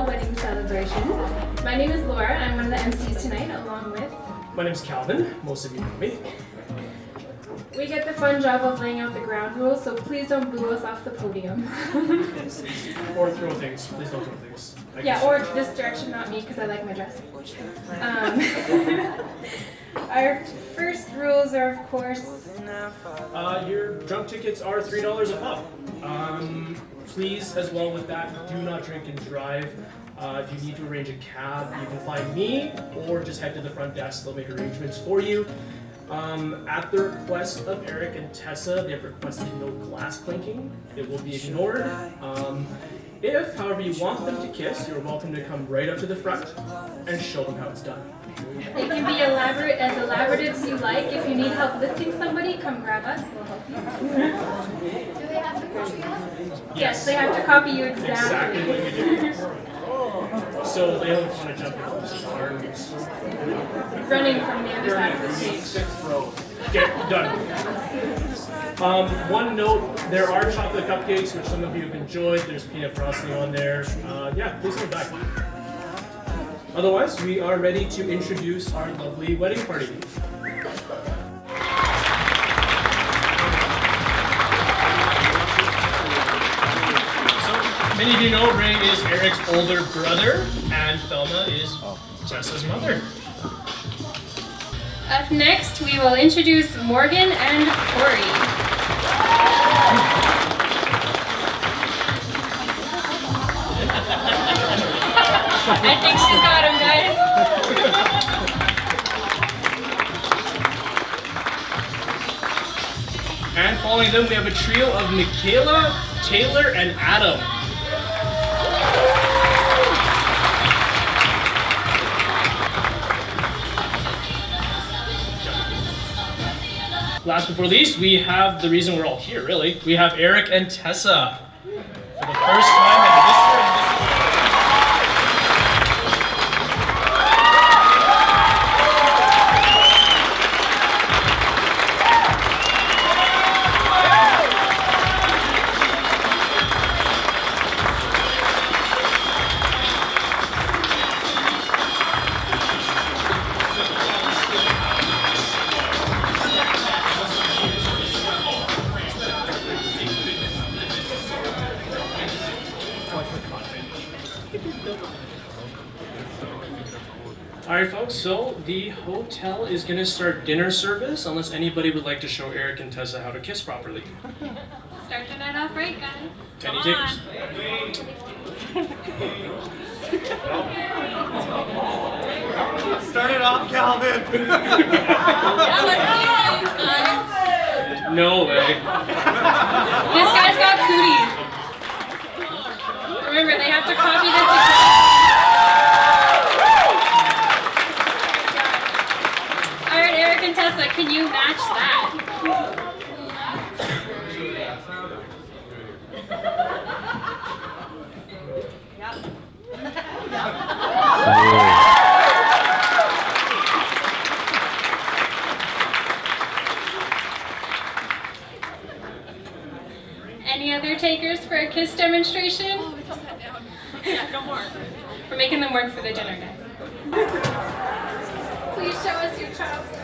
Wedding celebration. My name is Laura. I'm one of the MCs tonight, along with... My name's Calvin. Most of you know me. We get the fun job of laying out the ground rules, so please don't boo us off the podium. Or throw things. Please don't throw things. Yeah, or this direction, not me, because I like my dress. Our first rules are, of course... your drunk tickets are $3 a pop. Please, as well with that, do not drink and drive. If you need to arrange a cab, you can find me, or just head to the front desk. They'll make arrangements for you. At the request of Eric and Tessa, they have requested no glass clinking. It will be ignored. If, however, you want them to kiss, you're welcome to come right up to the front and show them how it's done. It can be as elaborate as you like. If you need help lifting somebody, come grab us. We'll help you. Do they have to copy us? Yes, they have to copy you Exactly what you do. So they don't want to jump out of the arms. Running from the other side of the stage. Sixth row. Okay, done. One note, there are chocolate cupcakes, which some of you have enjoyed. There's peanut frosting on there. Yeah, please come back. Otherwise, we are ready to introduce our lovely wedding party. So, many of you know Ray is Eric's older brother, and Thelma is Tessa's mother. Up next, we will introduce Morgan and Corey. I think she's got him, guys. And following them, we have a trio of Michaela, Taylor, and Adam. Last but not least, we have the reason we're all here, really. We have Eric and Tessa. For the first time in history. Alright folks, so the hotel is going to start dinner service unless anybody would like to show Eric and Tessa how to kiss properly. Start the night off right, guys. Any takers? Start it off, Calvin! No way. This guy's got cooties. Remember, they have to copy this together. Alright, Eric and Tessa, can you match that? Any other takers for a kiss demonstration? Oh, we just sat down. Yeah, no more. We're making them work for the dinner, guys. Please show us your chops.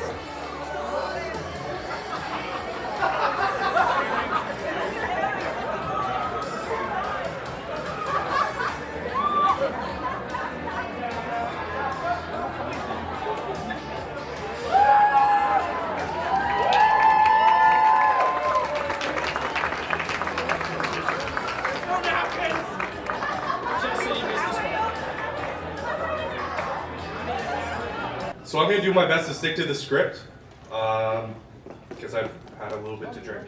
So I'm going to do my best to stick to the script, because I've had a little bit to drink.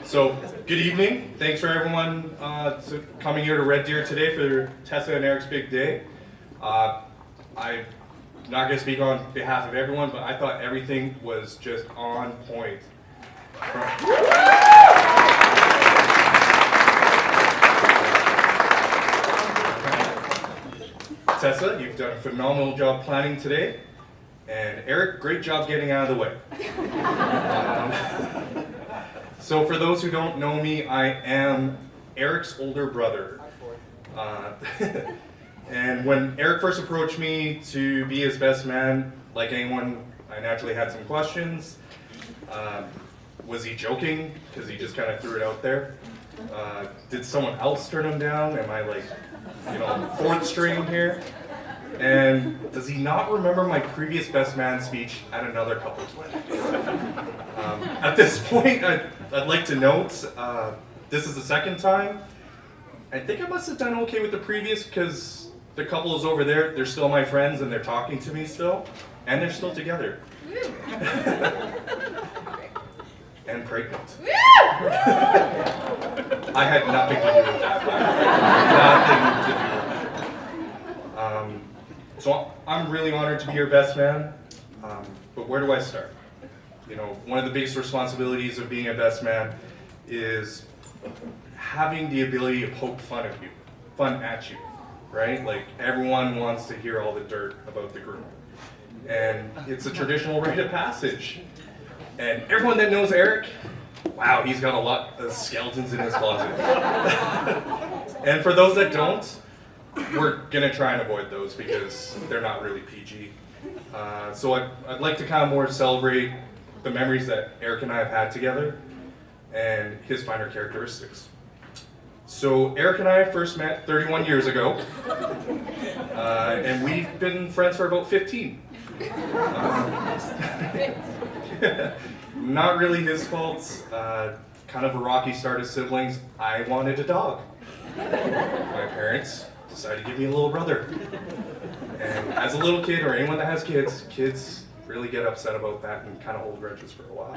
So, good evening. Thanks for everyone coming here to Red Deer today for Tessa and Eric's big day. I'm not going to speak on behalf of everyone, but I thought everything was just on point. Tessa, you've done a phenomenal job planning today. And Eric, great job getting out of the way. So for those who don't know me, I am Eric's older brother. And when Eric first approached me to be his best man, like anyone, I naturally had some questions. Was he joking? Because he just kind of threw it out there. Did someone else turn him down? Am I like, fourth string here? And does he not remember my previous best man speech at another couple's wedding? At this point, I'd like to note, this is the second time. I think I must have done okay with the previous because the couple is over there, they're still my friends and they're talking to me still, and they're still together. And pregnant. I had nothing to do with that. Nothing to do with that. So I'm really honored to be your best man, but where do I start? One of the biggest responsibilities of being a best man is having the ability to poke fun at you, right? Like everyone wants to hear all the dirt about the groom. And it's a traditional rite of passage. And everyone that knows Eric, wow, he's got a lot of skeletons in his closet. And for those that don't, we're gonna try and avoid those because they're not really PG. So I'd like to kind of more celebrate the memories that Eric and I have had together and his finer characteristics. So Eric and I first met 31 years ago, and we've been friends for about 15. Not really his fault, kind of a rocky start as siblings. I wanted a dog. My parents decided to give me a little brother. And as a little kid, or anyone that has kids really get upset about that and kind of hold grudges for a while.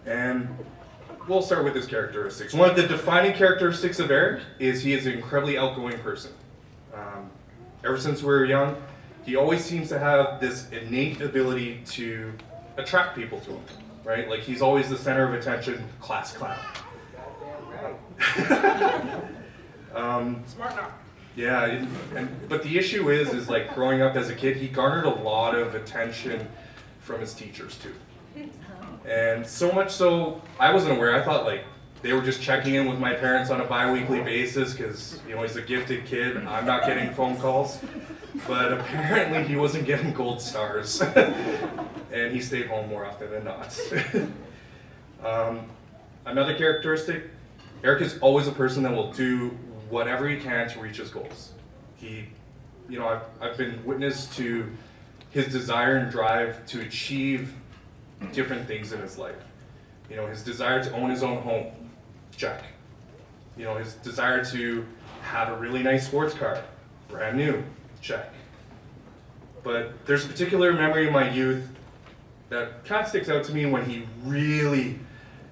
And we'll start with his characteristics. One of the defining characteristics of Eric is he is an incredibly outgoing person. Ever since we were young, he always seems to have this innate ability to attract people to him, right? Like he's always the center of attention, class clown. Smart enough. Yeah, but the issue is like growing up as a kid, he garnered a lot of attention from his teachers too. And so much so, I wasn't aware. I thought like they were just checking in with my parents on a bi-weekly basis because, he's a gifted kid. I'm not getting phone calls. But apparently he wasn't getting gold stars. And he stayed home more often than not. Another characteristic, Eric is always a person that will do whatever he can to reach his goals. I've been witness to his desire and drive to achieve different things in his life. His desire to own his own home, check. His desire to have a really nice sports car, brand new, check. But there's a particular memory in my youth that kind of sticks out to me when he really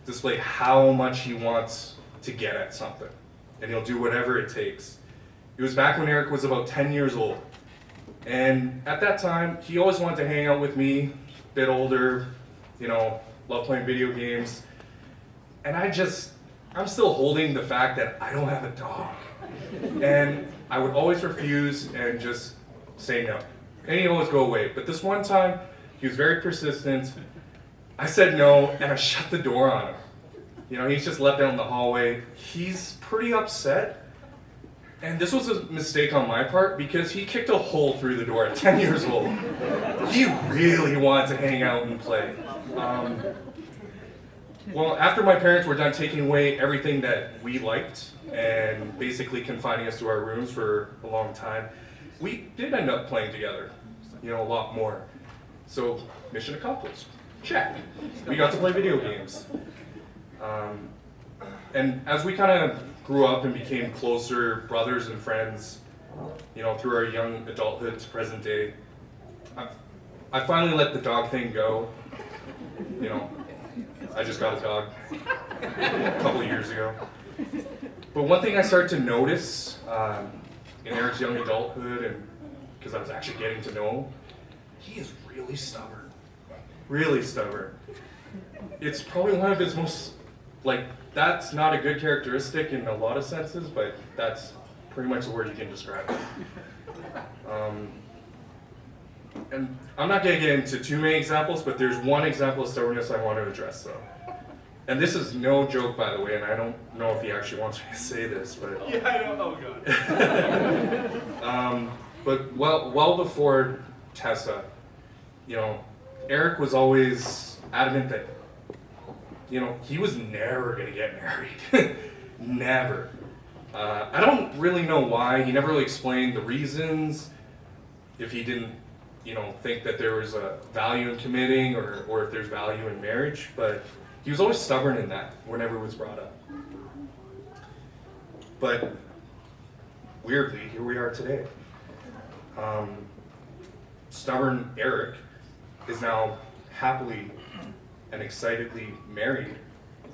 displayed how much he wants to get at something. And he'll do whatever it takes. It was back when Eric was about 10 years old. And at that time, he always wanted to hang out with me, a bit older, love playing video games. And I'm still holding the fact that I don't have a dog. And I would always refuse and just say no. And he'd always go away. But this one time, he was very persistent. I said no, and I shut the door on him. He's just left out in the hallway. He's pretty upset. And this was a mistake on my part because he kicked a hole through the door at 10 years old. He really wanted to hang out and play. Well, after my parents were done taking away everything that we liked and basically confining us to our rooms for a long time, we did end up playing together, a lot more. So, mission accomplished. Check. We got to play video games. And as we kind of grew up and became closer brothers and friends, through our young adulthood to present day, I finally let the dog thing go. I just got a dog a couple of years ago. But one thing I started to notice in Eric's young adulthood, and because I was actually getting to know him, he is really stubborn. Really stubborn. It's probably one of his most, like, that's not a good characteristic in a lot of senses, but that's pretty much the word you can describe it. And I'm not going to get into too many examples, but there's one example of stubbornness I want to address, though. And this is no joke, by the way, and I don't know if he actually wants me to say this, but... Yeah, I know. Oh, God. But well before Tessa, you know, Eric was always adamant that, you know, he was never going to get married. Never. I don't really know why. He never really explained the reasons, if he didn't, you know, think that there was a value in committing or if there's value in marriage, but he was always stubborn in that whenever it was brought up. But weirdly, here we are today. Stubborn Eric is now happily and excitedly married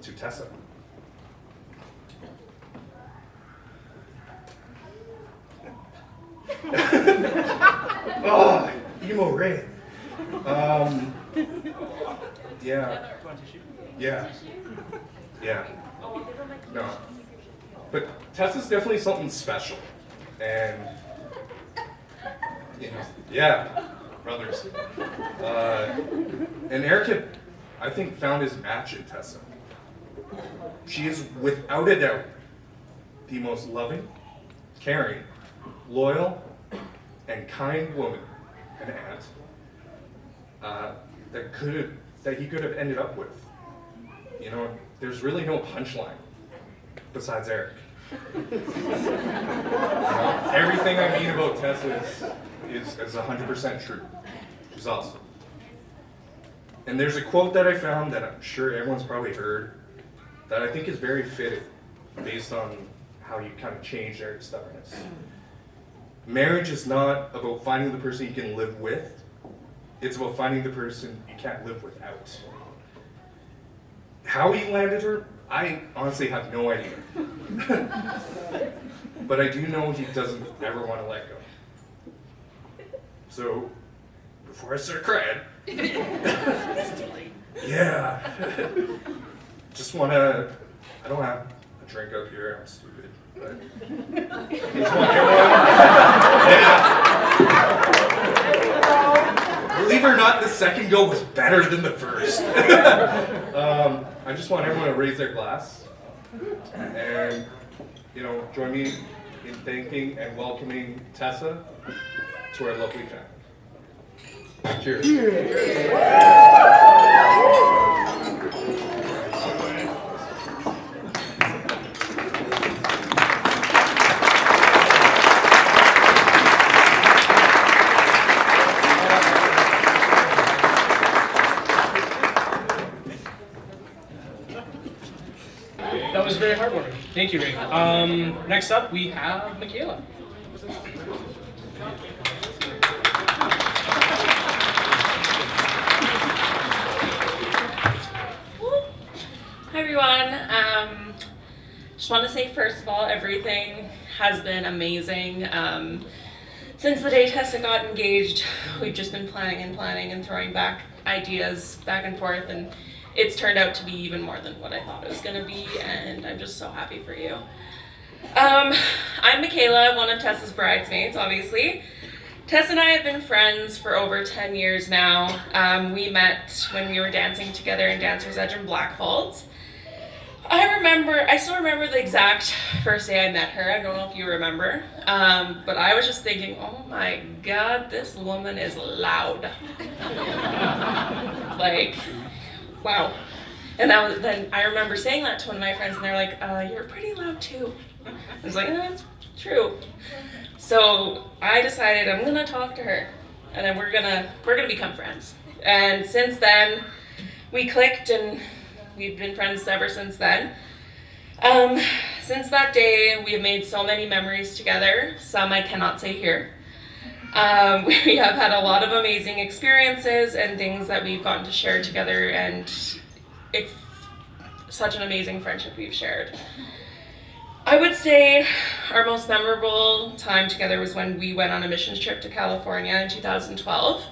to Tessa. Oh, emo Ray. Yeah. No. But Tessa's definitely something special. And, you know, yeah, brothers. And Eric had, I think, found his match in Tessa. She is, without a doubt, the most loving, caring, loyal, and kind woman and aunt that he could have ended up with. You know, there's really no punchline besides Eric. You know, everything I mean about Tessa is 100% true. She's awesome. And there's a quote that I found that I'm sure everyone's probably heard that I think is very fitting based on how you kind of changed Eric's stubbornness. Marriage is not about finding the person you can live with. It's about finding the person you can't live without. How he landed her, I honestly have no idea. But I do know he doesn't ever want to let go. So, before I start crying, yeah, just want to, I don't have a drink up here, I'm stupid, but I just want everyone, yeah. Believe it or not, the second go was better than the first. I just want everyone to raise their glass and, you know, join me in thanking and welcoming Tessa to our lovely family. Cheers. That was very heartwarming. Thank you, Ray. Next up, we have Michaela. Hi everyone. Just want to say first of all, everything has been amazing. Since the day Tessa got engaged, we've just been planning and throwing back ideas back and forth, and it's turned out to be even more than what I thought it was going to be, and I'm just so happy for you. I'm Michaela, one of Tessa's bridesmaids, obviously. Tess and I have been friends for over 10 years now. We met when we were dancing together in Dancer's Edge in Blackfalds. I still remember the exact first day I met her. I don't know if you remember, but I was just thinking, oh my God, this woman is loud. Like, wow. And then I remember saying that to one of my friends, and they're like, you're pretty loud too. I was like, that's true. So I decided I'm gonna talk to her, and then we're gonna become friends. And since then, we clicked, and we've been friends ever since then. Since that day, we have made so many memories together. Some I cannot say here. We have had a lot of amazing experiences and things that we've gotten to share together, and it's such an amazing friendship we've shared. I would say our most memorable time together was when we went on a missions trip to California in 2012.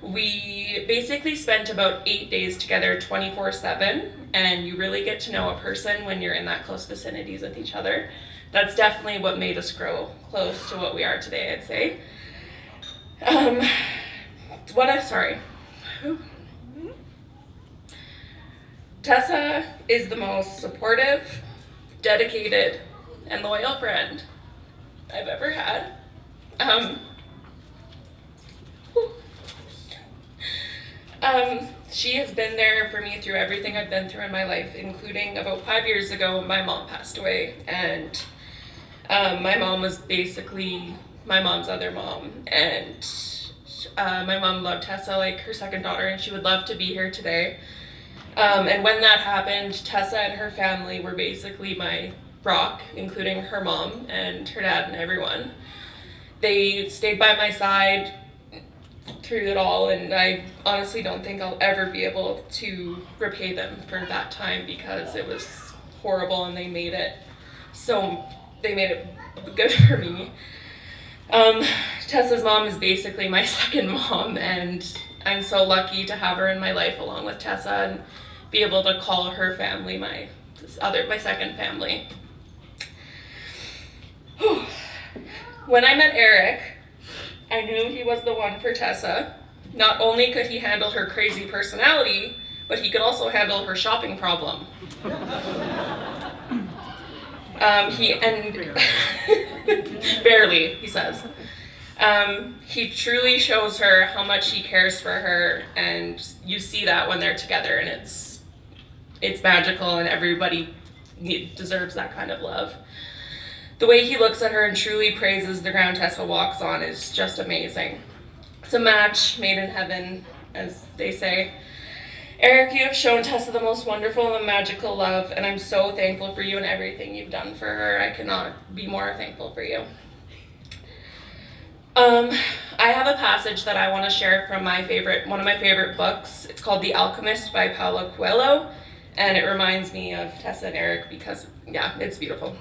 We basically spent about 8 days together 24/7, and you really get to know a person when you're in that close vicinities with each other. That's definitely what made us grow close to what we are today, I'd say. Tessa is the most supportive, dedicated, and loyal friend I've ever had. She has been there for me through everything I've been through in my life, including about 5 years ago, my mom passed away, and my mom was basically my mom's other mom, and my mom loved Tessa like her second daughter, and she would love to be here today. And when that happened, Tessa and her family were basically my rock, including her mom and her dad and everyone. They stayed by my side through it all, and I honestly don't think I'll ever be able to repay them for that time, because it was horrible and they made it good for me. Tessa's mom is basically my second mom, and I'm so lucky to have her in my life along with Tessa and be able to call her family my second family. When I met Eric, I knew he was the one for Tessa. Not only could he handle her crazy personality, but he could also handle her shopping problem. Barely, he says. He truly shows her how much he cares for her, and you see that when they're together, and it's magical, and everybody deserves that kind of love. The way he looks at her and truly praises the ground Tessa walks on is just amazing. It's a match made in heaven, as they say. Eric, you have shown Tessa the most wonderful and magical love, and I'm so thankful for you and everything you've done for her. I cannot be more thankful for you. I have a passage that I want to share from one of my favorite books. It's called The Alchemist by Paulo Coelho, and it reminds me of Tessa and Eric because, yeah, it's beautiful.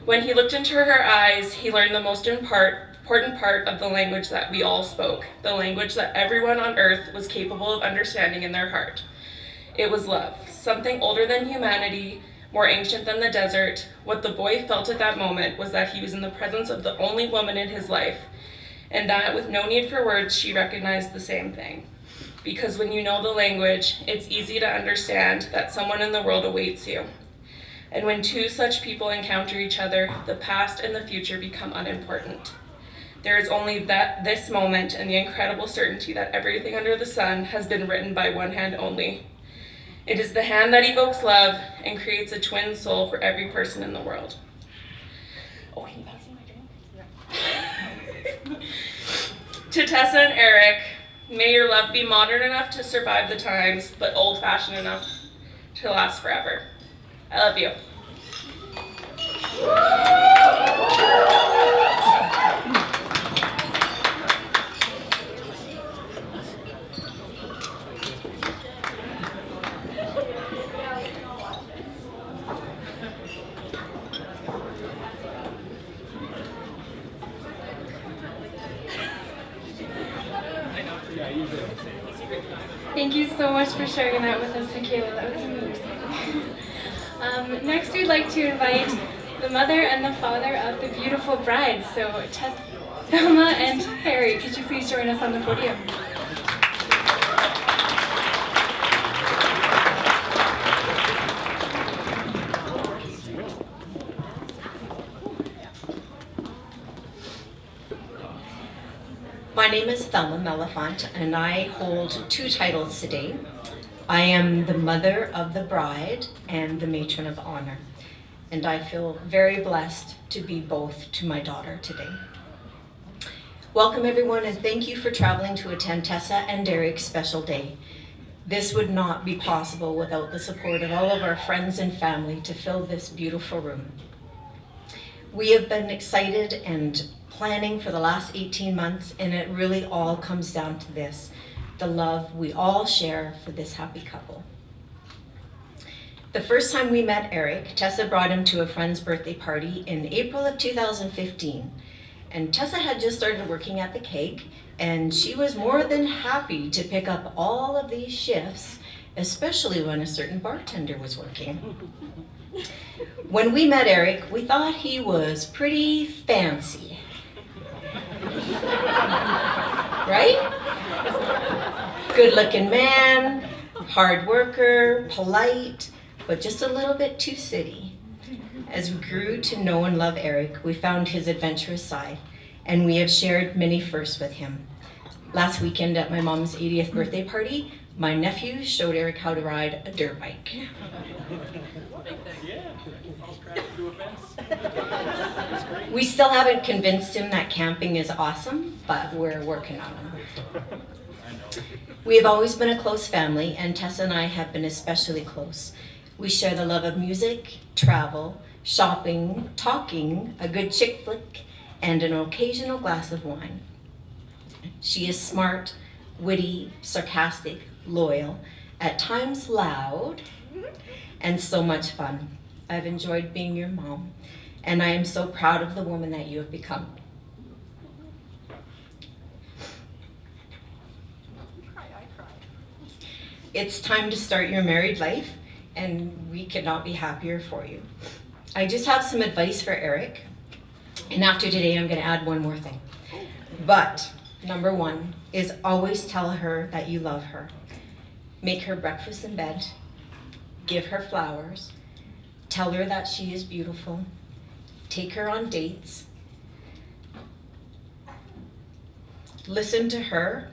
When he looked into her eyes, he learned the most important part of the language that we all spoke, the language that everyone on earth was capable of understanding in their heart. It was love, something older than humanity, more ancient than the desert. What the boy felt at that moment was that he was in the presence of the only woman in his life, and that with no need for words, she recognized the same thing. Because when you know the language, it's easy to understand that someone in the world awaits you. And when two such people encounter each other, the past and the future become unimportant. There is only this moment and the incredible certainty that everything under the sun has been written by one hand only. It is the hand that evokes love and creates a twin soul for every person in the world. Oh, can you pass me my drink? To Tessa and Eric, may your love be modern enough to survive the times, but old-fashioned enough to last forever. I love you. Thank you so much for sharing that with us, Michaela. That was amazing. Next, we'd like to invite the mother and the father of the beautiful bride. So, Tess, Thelma, and Harry, could you please join us on the podium? My name is Thelma Mellifont, and I hold two titles today. I am the mother of the bride and the matron of honor, and I feel very blessed to be both to my daughter today. Welcome everyone, and thank you for traveling to attend Tessa and Eric's special day. This would not be possible without the support of all of our friends and family to fill this beautiful room. We have been excited and planning for the last 18 months, and it really all comes down to this, the love we all share for this happy couple. The first time we met Eric, Tessa brought him to a friend's birthday party in April of 2015. And Tessa had just started working at the Cake, and she was more than happy to pick up all of these shifts, especially when a certain bartender was working. When we met Eric, we thought he was pretty fancy. Right? Good-looking man, hard worker, polite, but just a little bit too city. As we grew to know and love Eric, we found his adventurous side, and we have shared many firsts with him. Last weekend at my mom's 80th birthday party, my nephew showed Eric how to ride a dirt bike. We still haven't convinced him that camping is awesome, but we're working on him. We have always been a close family, and Tessa and I have been especially close. We share the love of music, travel, shopping, talking, a good chick flick, and an occasional glass of wine. She is smart, witty, sarcastic, loyal, at times loud, and so much fun. I've enjoyed being your mom, and I am so proud of the woman that you have become. It's time to start your married life, and we could not be happier for you. I just have some advice for Eric, and after today I'm going to add one more thing. But number one is always tell her that you love her. Make her breakfast in bed, give her flowers, tell her that she is beautiful, take her on dates, listen to her,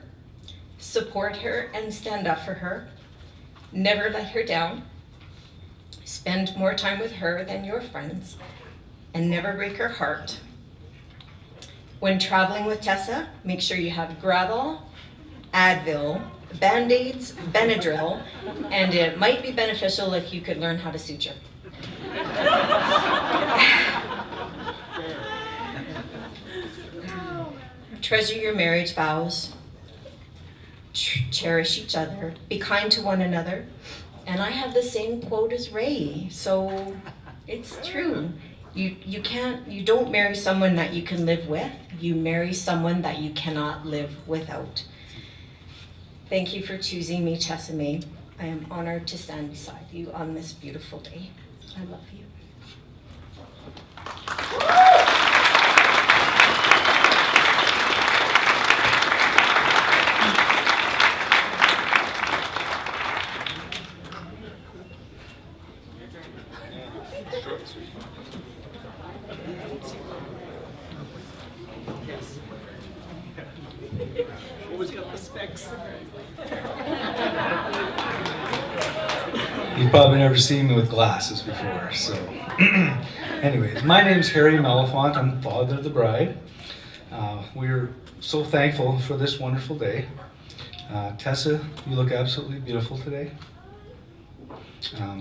support her and stand up for her, never let her down, spend more time with her than your friends, and never break her heart. When traveling with Tessa, make sure you have Gradol, Advil, Band-Aids, Benadryl, and it might be beneficial if you could learn how to suture. Treasure your marriage vows, cherish each other, be kind to one another, and I have the same quote as Ray, so it's true. You don't marry someone that you can live with, you marry someone that you cannot live without. Thank you for choosing me, Tessa May. I am honored to stand beside you on this beautiful day. I love you. Always got the specs. You've probably never seen me with glasses before, so. Anyways, my name's Harry Malafont. I'm father of the bride. We're so thankful for this wonderful day. Tessa, you look absolutely beautiful today.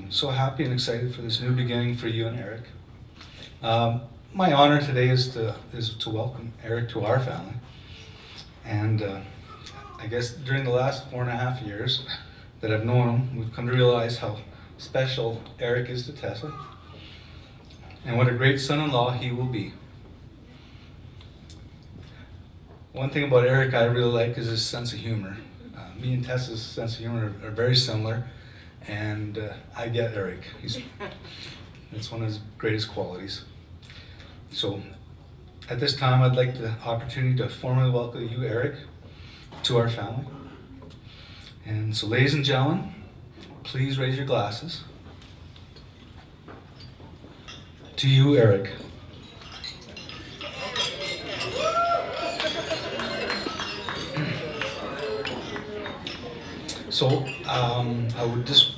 So happy and excited for this new beginning for you and Eric. My honor today is to welcome Eric to our family. And I guess during the last 4.5 years that I've known him, we've come to realize how special Eric is to Tessa and what a great son-in-law he will be. One thing about Eric I really like is his sense of humor. Me and Tessa's sense of humor are very similar, and I get Eric. It's one of his greatest qualities. So at this time, I'd like the opportunity to formally welcome you, Eric, to our family. And so, ladies and gentlemen, please raise your glasses. To you, Eric. So, I would just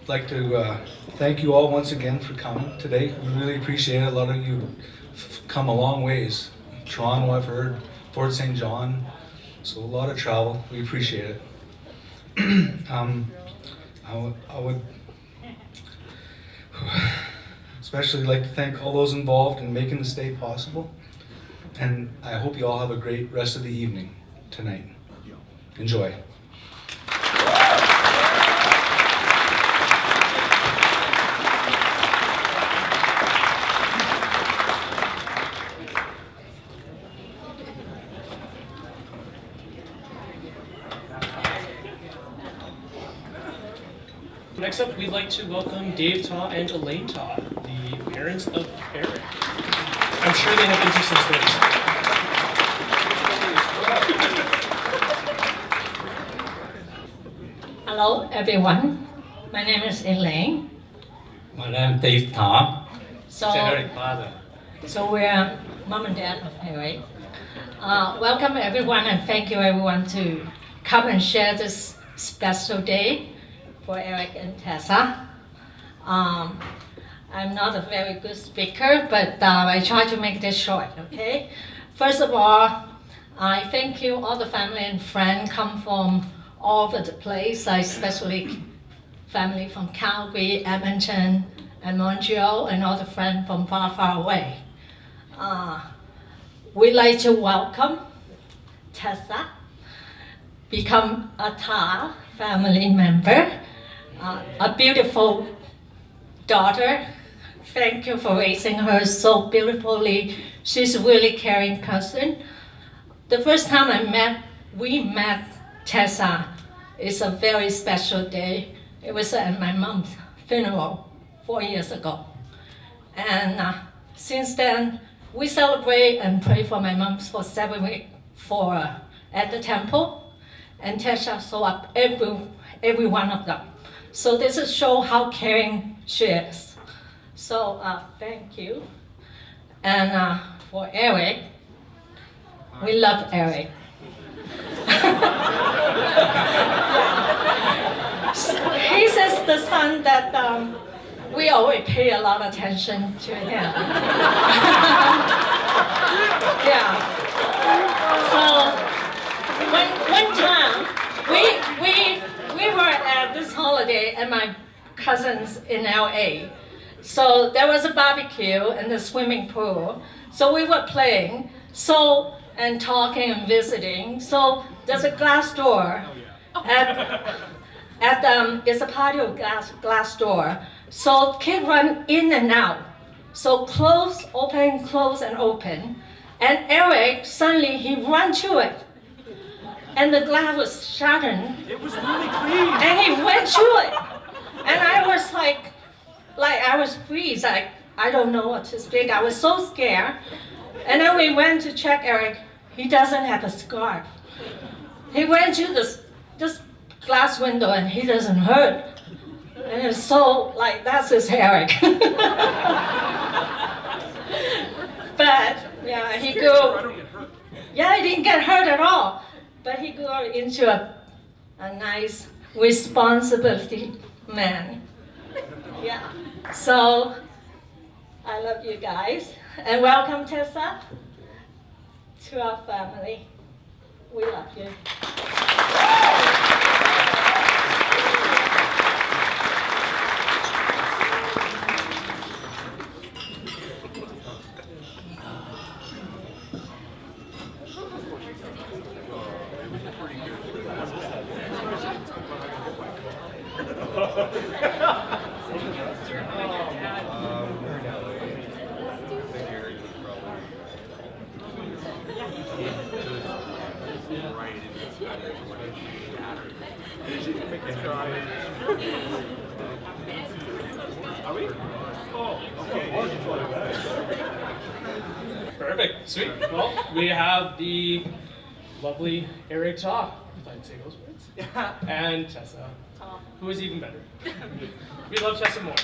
like to thank you all once again for coming today. We really appreciate it. A lot of you have come a long ways. Toronto, I've heard, Fort St. John, so a lot of travel. We appreciate it. I would especially like to thank all those involved in making this day possible, and I hope you all have a great rest of the evening tonight. Enjoy. Next up, we'd like to welcome Dave Taw and Elaine Taw, the parents of Eric. I'm sure they have interesting stories. Hello, everyone. My name is Elaine. My name is Dave Tom. So, Eric father. so we're mom and dad of Eric. Welcome everyone, and thank you everyone to come and share this special day for Eric and Tessa. I'm not a very good speaker, but I try to make this short, okay? First of all, I thank you, all the family and friends come from all over the place, especially family from Calgary, Edmonton, and Montreal, and all the friends from far, far away. We'd like to welcome Tessa, become a TAR family member, a beautiful daughter. Thank you for raising her so beautifully. She's a really caring person. The first time we met Tessa, it's a very special day. It was at my mom's funeral 4 years ago. And since then, we celebrate and pray for my mom for 7 weeks at the temple. And Tessa saw up every one of them. So this is show how caring she is. So thank you. And for Eric, we love Eric. He says the son that we always pay a lot of attention to him. Yeah. So one time we were at this holiday at my cousins in LA. So there was a barbecue and the swimming pool. So we were playing. And talking and visiting. So there's a glass door it's a patio glass door. So kids run in and out. So close, open, close, and open. And Eric, suddenly he ran to it. And the glass was shattered. It was really clean. And he went through it. And I was like I was freeze. I don't know what to speak. I was so scared. And then we went to check Eric. He doesn't have a scarf. He went to this glass window and he doesn't hurt. And it's so that's his Eric. But yeah, he didn't get hurt at all. But he grew into a nice responsibility man. Yeah. So I love you guys. And welcome, Tessa, to our family. We love you. Perfect. Sweet. Well, we have the lovely Eric Taw, if I'd say those words, and Tessa, who is even better. We love Tessa more.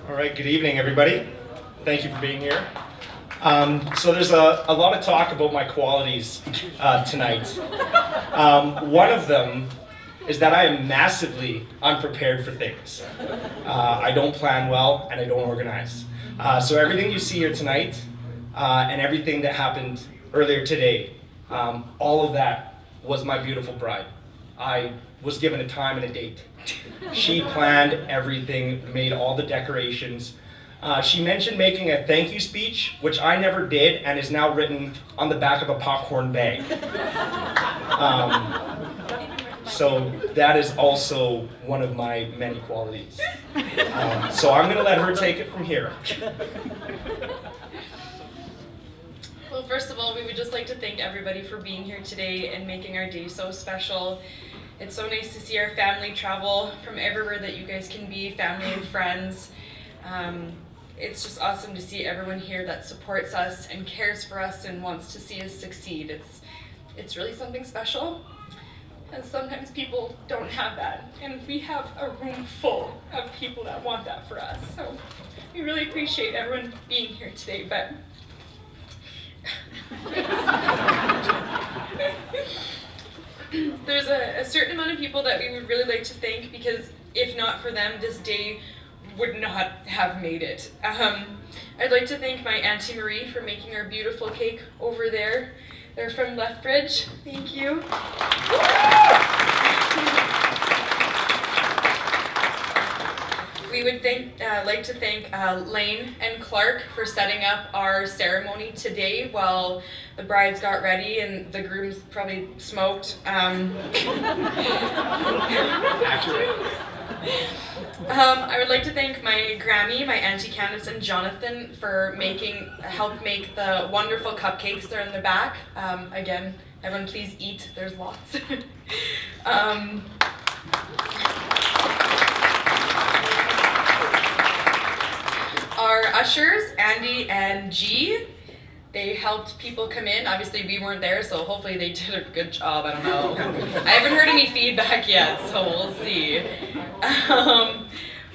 All right, good evening, everybody. Thank you for being here. So there's a lot of talk about my qualities tonight. One of them is that I am massively unprepared for things. I don't plan well and I don't organize. So everything you see here tonight and everything that happened earlier today, all of that was my beautiful bride. I was given a time and a date. She planned everything, made all the decorations. She mentioned making a thank you speech, which I never did and is now written on the back of a popcorn bag. So that is also one of my many qualities. So I'm gonna let her take it from here. Well, first of all, we would just like to thank everybody for being here today and making our day so special. It's so nice to see our family travel from everywhere that you guys can be, family and friends. It's just awesome to see everyone here that supports us and cares for us and wants to see us succeed. It's really something special. And sometimes people don't have that. And we have a room full of people that want that for us. So we really appreciate everyone being here today. But there's a certain amount of people that we would really like to thank, because if not for them, this day would not have made it. I'd like to thank my Auntie Marie for making our beautiful cake over there. They're from Lethbridge. Thank you. We would like to thank Lane and Clark for setting up our ceremony today while the brides got ready and the grooms probably smoked. Accurate. I would like to thank my Grammy, my Auntie Candace and Jonathan for help make the wonderful cupcakes. They're in the back. Again, everyone please eat, there's lots. Our ushers, Andy and G, they helped people come in. Obviously we weren't there, so hopefully they did a good job, I don't know. I haven't heard any feedback yet, so we'll see.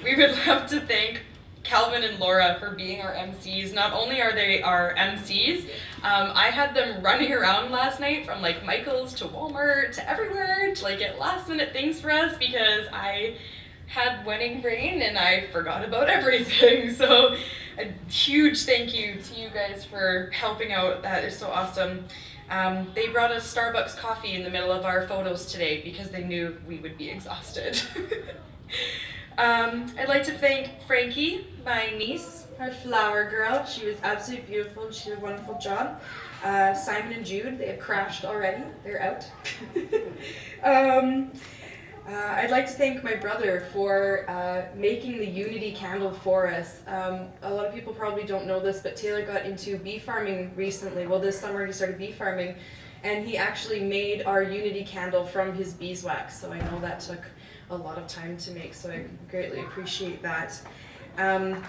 We would love to thank Calvin and Laura for being our MCs. Not only are they our MCs, I had them running around last night from like Michael's to Walmart to everywhere to like get last minute things for us because I had wedding brain and I forgot about everything. So a huge thank you to you guys for helping out. That is so awesome. They brought us Starbucks coffee in the middle of our photos today because they knew we would be exhausted. I'd like to thank Frankie, my niece, our flower girl. She was absolutely beautiful and she did a wonderful job. Simon and Jude, they have crashed already. They're out. I'd like to thank my brother for making the Unity candle for us. A lot of people probably don't know this, but Taylor got into bee farming recently. Well, this summer he started bee farming, and he actually made our Unity candle from his beeswax. So I know that took a lot of time to make, so I greatly appreciate that. And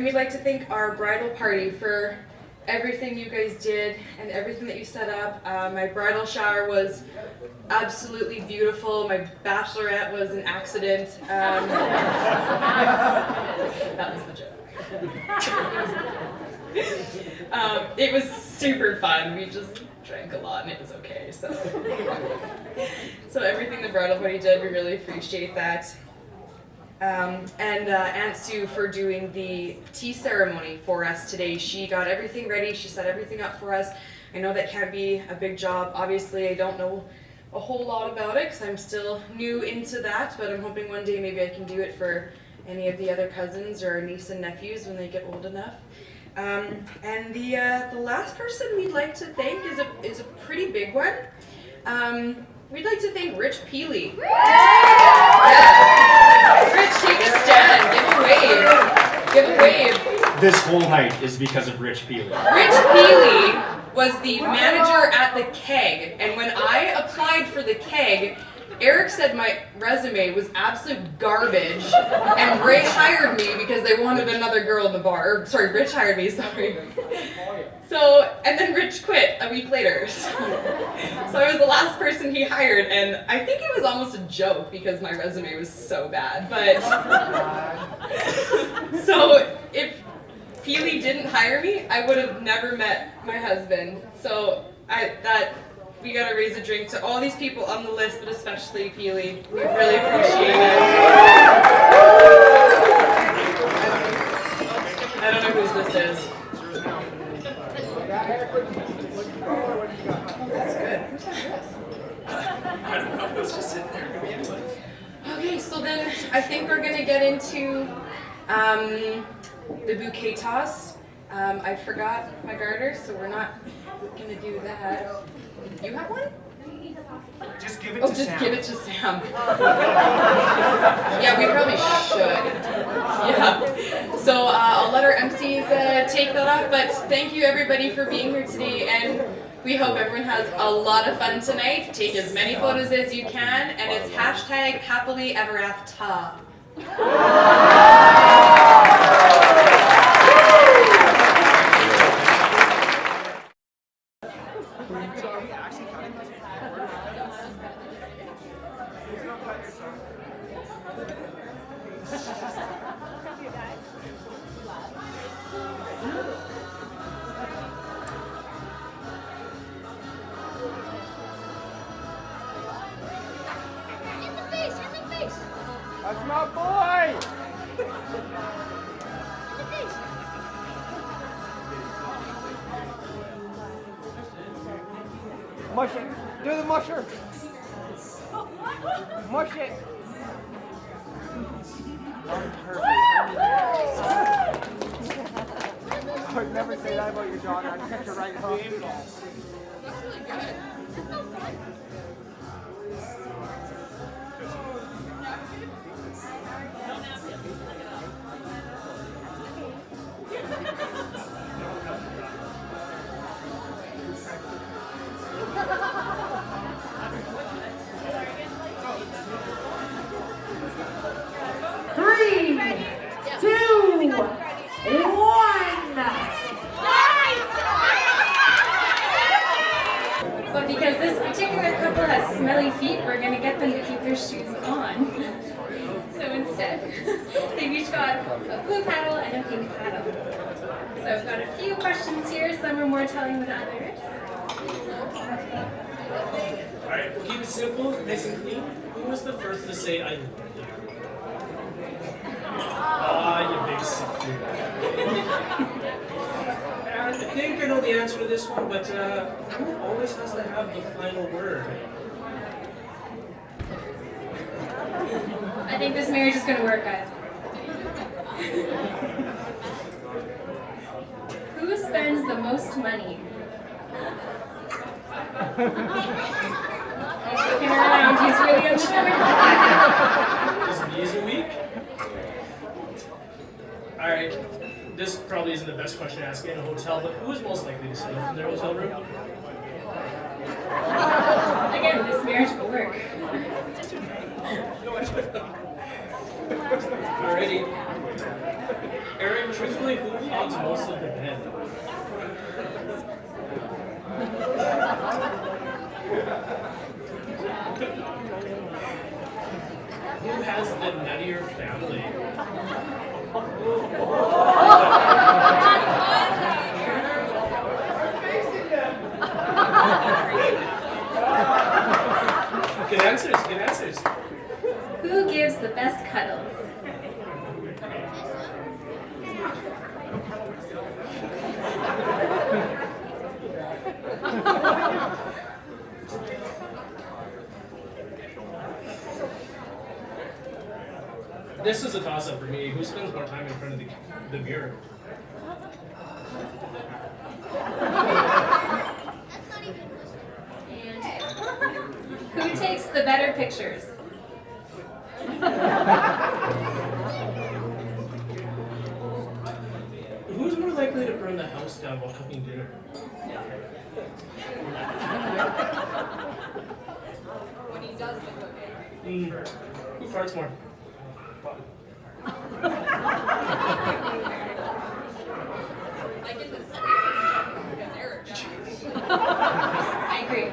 we'd like to thank our bridal party for everything you guys did and everything that you set up. My bridal shower was absolutely beautiful. My bachelorette was an accident. That was the joke. It was super fun. We just drank a lot and it was okay. So everything the bridal party did, we really appreciate that. And Aunt Sue for doing the tea ceremony for us today. She got everything ready, she set everything up for us. I know that can be a big job. Obviously, I don't know a whole lot about it because I'm still new into that, but I'm hoping one day maybe I can do it for any of the other cousins or niece and nephews when they get old enough. And the last person we'd like to thank is a pretty big one. We'd like to thank Rich Peely. Rich, take a stand. Give a wave. This whole night is because of Rich Peely. Rich Peely was the manager at the Keg, and when I applied for the Keg, Eric said my resume was absolute garbage, and Ray hired me because they wanted another girl in the bar. Or, sorry, Rich hired me, sorry. So, and then Rich quit a week later. So I was the last person he hired, and I think it was almost a joke because my resume was so bad. But so if Peely didn't hire me, I would have never met my husband. So we gotta raise a drink to all these people on the list, but especially Peely. We really appreciate it. I don't know whose this is. That's good. I don't know. It's just sitting there. Okay, so then I think we're gonna get into the bouquet toss. I forgot my garter, so we're not gonna do that. You have one? Just give it Oh, to just Sam. give it to Sam. Yeah, we probably should. Yeah. So I'll let our MCs take that up, but thank you everybody for being here today, and we hope everyone has a lot of fun tonight. Take as many photos as you can, and it's hashtag happily ever after. That's my boy! Mush it. Do the musher. Mush it. I would never say that about your daughter. I'd catch her right home. That's really good. Three, two, one. But because this particular couple has smelly feet, we're going to get them to keep their shoes on. So instead, they've each got a blue paddle and a pink paddle. So I've got a few questions here. Some are more telling than others. Alright, we'll keep it simple, nice and clean. Who was the first to say I love you? Ah, you big sick. I think I know the answer to this one, but who always has to have the final word? I think this marriage is going to work, guys. Who spends the most money? He's looking around, he's really unsure. Is it easy week? Alright, this probably isn't the best question to ask in a hotel, but who is most likely to steal from their hotel room? Again, this marriage will work. Alrighty. Eric, truthfully, who hogs most of the bed? Who has the nuttier family? Good answers, good answers. Who gives the best cuddles? This is a toss-up for me. Who spends more time in front of the mirror? And who takes the better pictures? Who's more likely to burn the house down while cooking dinner? When he does the cooking. Who farts more? I get this because Eric does. I agree.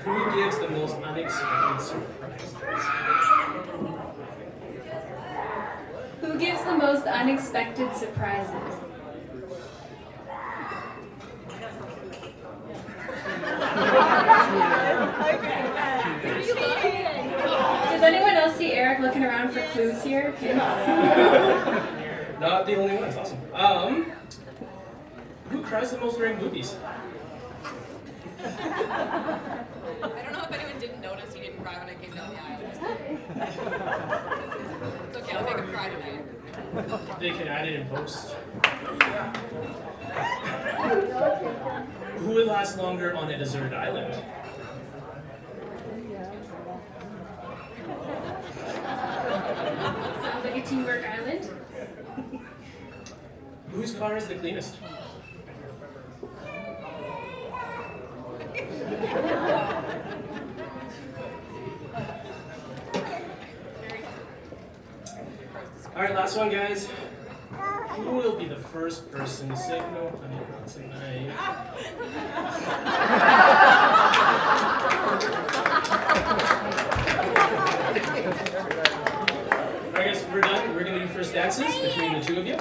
Who gives the most unexpected surprises? Who gives the most unexpected surprises? Does anyone else see Eric looking around for clues here? Not the only one, that's awesome. Who cries the most during movies? I don't know if anyone didn't notice he didn't cry when I came down the aisle. It's okay, I'll make him cry tonight. They can add it in post. Who would last longer on a deserted island? Sounds like a teamwork island. Whose car is the cleanest? All right, last one, guys. Who will be the first person to say no, honey, not tonight? All right, guys, we're done. We're gonna do first dances between the two of you.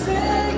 Say